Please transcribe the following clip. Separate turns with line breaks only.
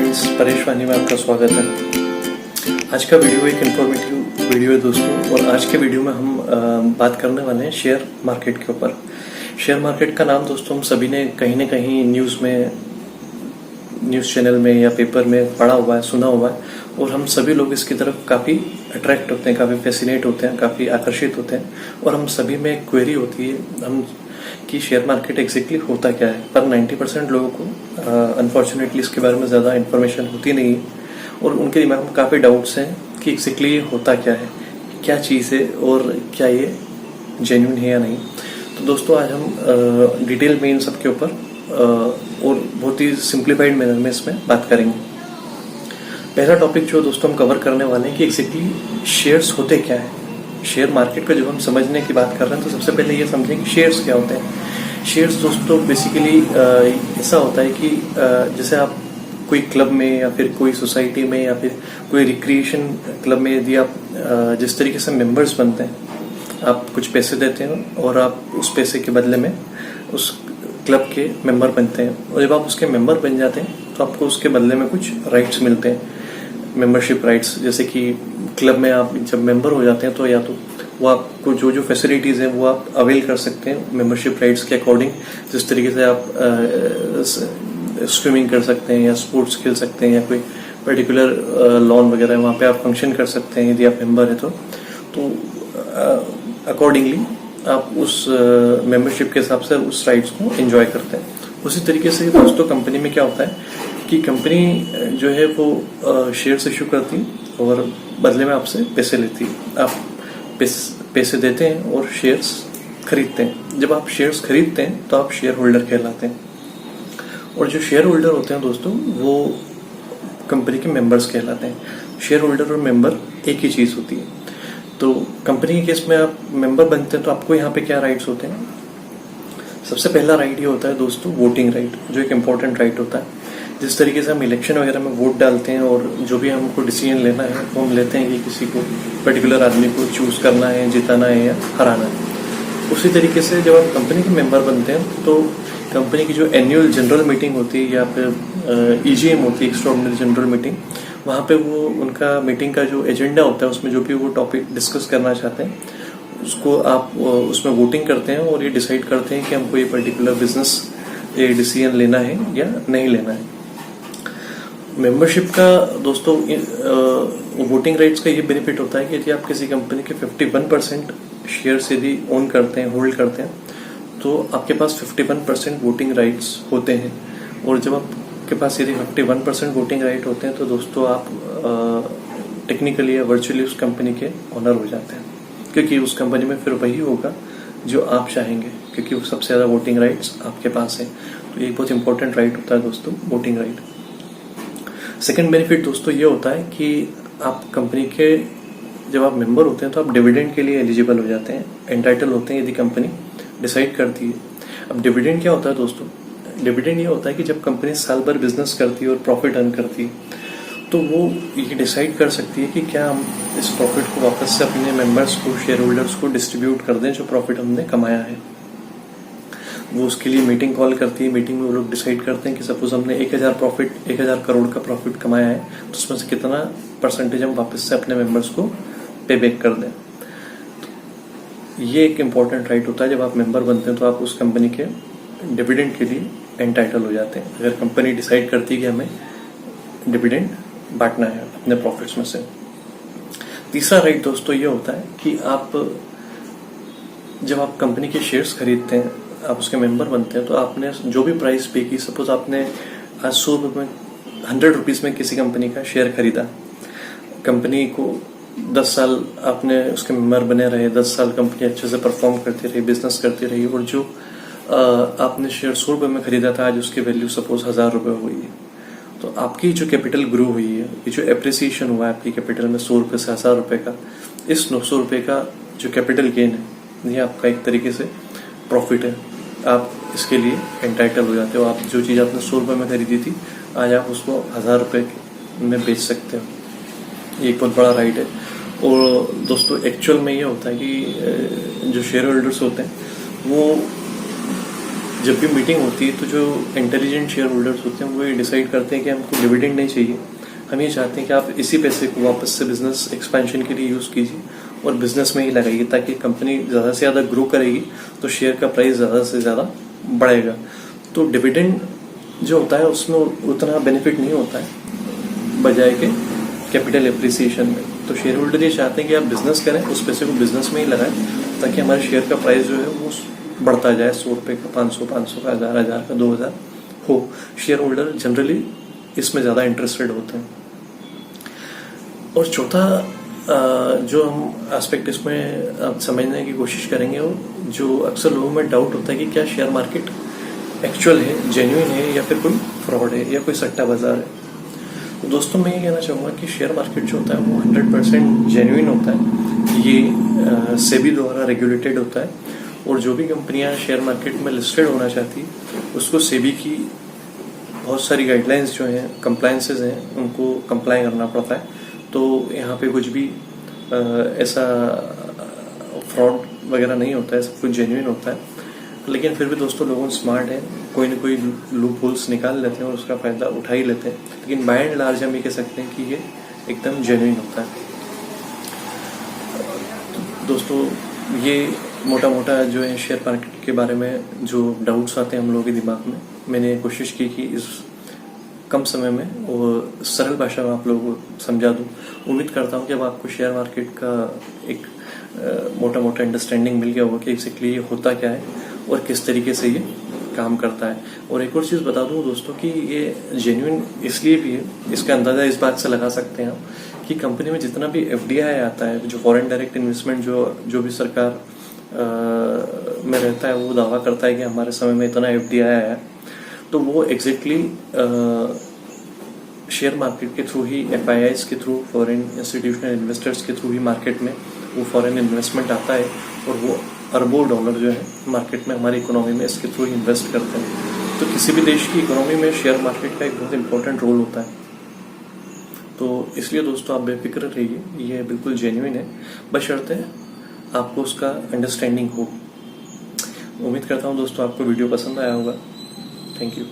Friends, Paresh वानी में आपका स्वागत है। आज का वीडियो एक इन्फॉर्मेटिव वीडियो है दोस्तों, और आज के वीडियो में हम बात करने वाले हैं शेयर मार्केट के ऊपर। शेयर मार्केट का नाम दोस्तों हम सभी ने कहीं ना कहीं न्यूज़ चैनल में या पेपर में पढ़ा हुआ है, सुना हुआ है, और हम सभी लोग इसकी तरफ काफ़ी अट्रैक्ट होते हैं, काफ़ी फैसिनेट होते हैं, काफ़ी आकर्षित होते हैं। और हम सभी में एक क्वेरी होती है कि शेयर मार्केट एग्जैक्टली होता क्या है। पर 90% लोगों को अनफॉर्चुनेटली इसके बारे में ज़्यादा इन्फॉर्मेशन होती नहीं है, और उनके दिमाग में काफ़ी डाउट्स हैं कि एग्जैक्टली ये होता क्या है, क्या चीज़ है, और क्या ये जेन्युइन है या नहीं। तो दोस्तों आज हम डिटेल में इन सब के ऊपर और बहुत ही सिंप्लीफाइड मैनर में इसमें बात करेंगे। पहला टॉपिक जो दोस्तों हम कवर करने वाले हैं कि एग्जैक्टली शेयर्स होते क्या है। शेयर मार्केट का जब हम समझने की बात कर रहे हैं तो सबसे पहले ये समझें कि शेयर्स क्या होते हैं। शेयर्स दोस्तों बेसिकली ऐसा होता है कि जैसे आप कोई क्लब में या फिर कोई सोसाइटी में या फिर कोई रिक्रिएशन क्लब में यदि आप जिस तरीके से मेंबर्स बनते हैं, आप कुछ पैसे देते हैं और आप उस पैसे के बदले में उस क्लब के मेंबर बनते हैं, और जब आप उसके मेंबर बन जाते हैं तो आपको उसके बदले में कुछ राइट्स मिलते हैं, मेंबरशिप राइट्स। जैसे कि क्लब में आप जब मेंबर हो जाते हैं तो या तो वो आपको जो फैसिलिटीज़ हैं वो आप अवेल कर सकते हैं मेंबरशिप राइट्स के अकॉर्डिंग। जिस तरीके से आप स्विमिंग कर सकते हैं या स्पोर्ट्स खेल सकते हैं या कोई पर्टिकुलर लॉन वगैरह है वहाँ पे आप फंक्शन कर सकते हैं यदि आप मेंबर हैं तो अकॉर्डिंगली आप उस मेंबरशिप के हिसाब से उस राइट्स को एंजॉय करते हैं। उसी तरीके से दोस्तों कंपनी में क्या होता है कि कंपनी जो है वो शेयर्स इशू करती है और बदले में आपसे पैसे लेती है। आप पैसे देते हैं और शेयर्स खरीदते हैं। जब आप शेयर्स खरीदते हैं तो आप शेयर होल्डर कहलाते हैं, और जो शेयर होल्डर होते हैं दोस्तों वो कंपनी के मेंबर्स कहलाते हैं। शेयर होल्डर और मेंबर एक ही चीज़ होती है। तो कंपनी के केस में आप मेंबर बनते हैं तो आपको यहाँ पे क्या राइट्स होते हैं। सबसे पहला राइट ये होता है दोस्तों वोटिंग राइट, जो एक इम्पोर्टेंट राइट होता है। जिस तरीके से हम इलेक्शन वगैरह में वोट डालते हैं और जो भी हमको डिसीजन लेना है वो हम लेते हैं कि किसी को पर्टिकुलर आदमी को चूज करना है, जिताना है या हराना है। उसी तरीके से जब आप कंपनी के मेंबर बनते हैं तो कंपनी की जो एनुअल जनरल मीटिंग होती है या फिर EGM होती है, एक्स्ट्राऑर्डिनरी जनरल मीटिंग, वहाँ पे वो उनका मीटिंग का जो एजेंडा होता है उसमें जो भी वो टॉपिक डिस्कस करना चाहते हैं उसको आप उसमें वोटिंग करते हैं और ये डिसाइड करते हैं कि हमको ये पर्टिकुलर बिजनेस ये डिसीजन लेना है या नहीं लेना है। मेंबरशिप का दोस्तों वोटिंग राइट्स का ये बेनिफिट होता है कि यदि आप किसी कंपनी के 51% शेयर्स यदि ओन करते हैं, होल्ड करते हैं, तो आपके पास 51% वोटिंग राइट्स होते हैं। और जब आपके पास यदि 51% वोटिंग राइट होते हैं तो दोस्तों आप टेक्निकली या वर्चुअली उस कंपनी के ओनर हो जाते हैं, क्योंकि उस कंपनी में फिर वही होगा जो आप चाहेंगे, क्योंकि वो सबसे ज़्यादा वोटिंग राइट्स आपके पास है। तो ये बहुत इंपॉर्टेंट राइट होता है दोस्तों वोटिंग राइट। सेकेंड बेनिफिट दोस्तों ये होता है कि आप कंपनी के जब आप मेंबर होते हैं तो आप डिविडेंड के लिए एलिजिबल हो जाते हैं, एंटाइटल होते हैं यदि कंपनी डिसाइड करती है। अब डिविडेंड क्या होता है दोस्तों, डिविडेंड ये होता है कि जब कंपनी साल भर बिजनेस करती है और प्रॉफिट अर्न करती है तो वो ये डिसाइड कर सकती है कि क्या हम इस प्रॉफिट को वापस से अपने मेंबर्स को, शेयर होल्डर्स को डिस्ट्रीब्यूट कर दें जो प्रॉफिट हमने कमाया है। वो उसके लिए मीटिंग कॉल करती है। मीटिंग में वो लोग डिसाइड करते हैं कि सपोज हमने 1000 करोड़ का प्रॉफिट कमाया है तो उसमें से कितना परसेंटेज हम वापस से अपने मेंबर्स को पे बैक कर दें। तो ये एक इम्पॉर्टेंट राइट होता है। जब आप मेंबर बनते हैं तो आप उस कंपनी के डिविडेंड के लिए एंटाइटल हो जाते हैं, अगर कंपनी डिसाइड करती है कि हमें डिविडेंड बांटना है अपने प्रॉफिट्स में से। तीसरा राइट दोस्तों ये होता है कि आप जब आप कंपनी के शेयर्स खरीदते हैं, आप उसके मेंबर बनते हैं, तो आपने जो भी प्राइस पे की, सपोज आपने आज 100 रुपये में 100 रुपीज़ में किसी कंपनी का शेयर खरीदा, कंपनी को 10 साल आपने उसके मेंबर बने रहे, 10 साल कंपनी अच्छे से परफॉर्म करती रही, बिजनेस करती रही, और जो आपने शेयर 100 रुपये में खरीदा था आज उसकी वैल्यू सपोज 1000 रुपये हुई है, तो आपकी जो कैपिटल ग्रो हुई है, ये जो एप्रिसिएशन हुआ है आपकी कैपिटल में 100 रुपये से 1000 रुपये का, इस 900 रुपये का जो कैपिटल गेन है ये आपका एक तरीके से प्रॉफिट है। आप इसके लिए एंटाइटल हो जाते हो। आप जो चीज़ आपने 100 रुपये में खरीदी थी आज आप उसको 1000 रुपये में बेच सकते हो। ये एक बहुत बड़ा राइट है। और दोस्तों एक्चुअल में ये होता है कि जो शेयर होल्डर्स होते हैं वो जब भी मीटिंग होती है तो जो इंटेलिजेंट शेयर होल्डर्स होते हैं वो ये डिसाइड करते हैं कि हमको डिविडेंड नहीं चाहिए, हम ये चाहते हैं कि आप इसी पैसे को वापस से बिजनेस एक्सपेंशन के लिए यूज़ कीजिए और बिजनेस में ही लगाइए, ताकि कंपनी ज़्यादा से ज़्यादा ग्रो करेगी तो शेयर का प्राइस ज़्यादा से ज़्यादा बढ़ेगा। तो डिविडेंड जो होता है उसमें उतना बेनिफिट नहीं होता है बजाय के कैपिटल एप्रिसिएशन में। तो शेयर होल्डर ये चाहते हैं कि आप बिजनेस करें, उस पैसे को बिजनेस में ही लगाएं, ताकि हमारे शेयर का प्राइस जो है वो बढ़ता जाए, 100 रुपये का, 500 का, 1000 का, 2000 हो। शेयर होल्डर जनरली इसमें ज़्यादा इंटरेस्टेड होते हैं। और चौथा जो हम एस्पेक्ट इसमें समझने की कोशिश करेंगे, वो जो अक्सर लोगों में डाउट होता है कि क्या शेयर मार्केट एक्चुअल है, जेन्युइन है, या फिर कोई फ्रॉड है या कोई सट्टा बाजार है। तो दोस्तों मैं ये कहना चाहूँगा कि शेयर मार्केट जो होता है वो 100% जेन्युइन होता है। ये सेबी द्वारा रेगुलेटेड होता है और जो भी कंपनियां शेयर मार्केट में लिस्टेड होना चाहती उसको सेबी की बहुत सारी गाइडलाइंस जो हैं, कंप्लायंसेस हैं, उनको कंप्लाई करना पड़ता है। तो यहाँ पे कुछ भी ऐसा फ्रॉड वगैरह नहीं होता है, सब कुछ जेन्युइन होता है। लेकिन फिर भी दोस्तों लोगों स्मार्ट है, कोई ना कोई लूप होल्स निकाल लेते हैं और उसका फ़ायदा उठा ही लेते हैं। लेकिन बाय एंड लार्ज हम ये कह सकते हैं कि ये एकदम जेन्युइन होता है। तो दोस्तों ये मोटा मोटा जो है शेयर मार्केट के बारे में जो डाउट्स आते हैं हम लोगों के दिमाग में, मैंने कोशिश की कि इस कम समय में वो सरल भाषा में आप लोगों को समझा दूँ। उम्मीद करता हूँ कि अब आपको शेयर मार्केट का एक मोटा मोटा अंडरस्टैंडिंग मिल गया होगा कि एग्जैक्टली ये होता क्या है और किस तरीके से ये काम करता है। और एक और चीज़ बता दूं दोस्तों कि ये जेन्युइन इसलिए भी है, इसका अंदाज़ा इस बात से लगा सकते हैं आप कि कंपनी में जितना भी एफडीआई आता है, जो फॉरेन डायरेक्ट इन्वेस्टमेंट जो भी सरकार में रहता है, वो दावा करता है कि हमारे समय में इतना एफडीआई आया है, तो वो एग्जैक्टली शेयर मार्केट के थ्रू ही, एफआईआईज के थ्रू, फॉरेन इंस्टीट्यूशनल इन्वेस्टर्स के थ्रू ही मार्केट में वो फॉरेन इन्वेस्टमेंट आता है और वो अरबों डॉलर जो है मार्केट में हमारी इकोनॉमी में इसके थ्रू इन्वेस्ट करते हैं। तो किसी भी देश की इकोनॉमी में शेयर मार्केट का एक बहुत इंपॉर्टेंट रोल होता है। तो इसलिए दोस्तों आप बेफिक्र रहिए, ये बिल्कुल जेन्युइन है, बशर्ते आपको उसका अंडरस्टैंडिंग हो। उम्मीद करता हूँ दोस्तों आपको वीडियो पसंद आया होगा। Thank you.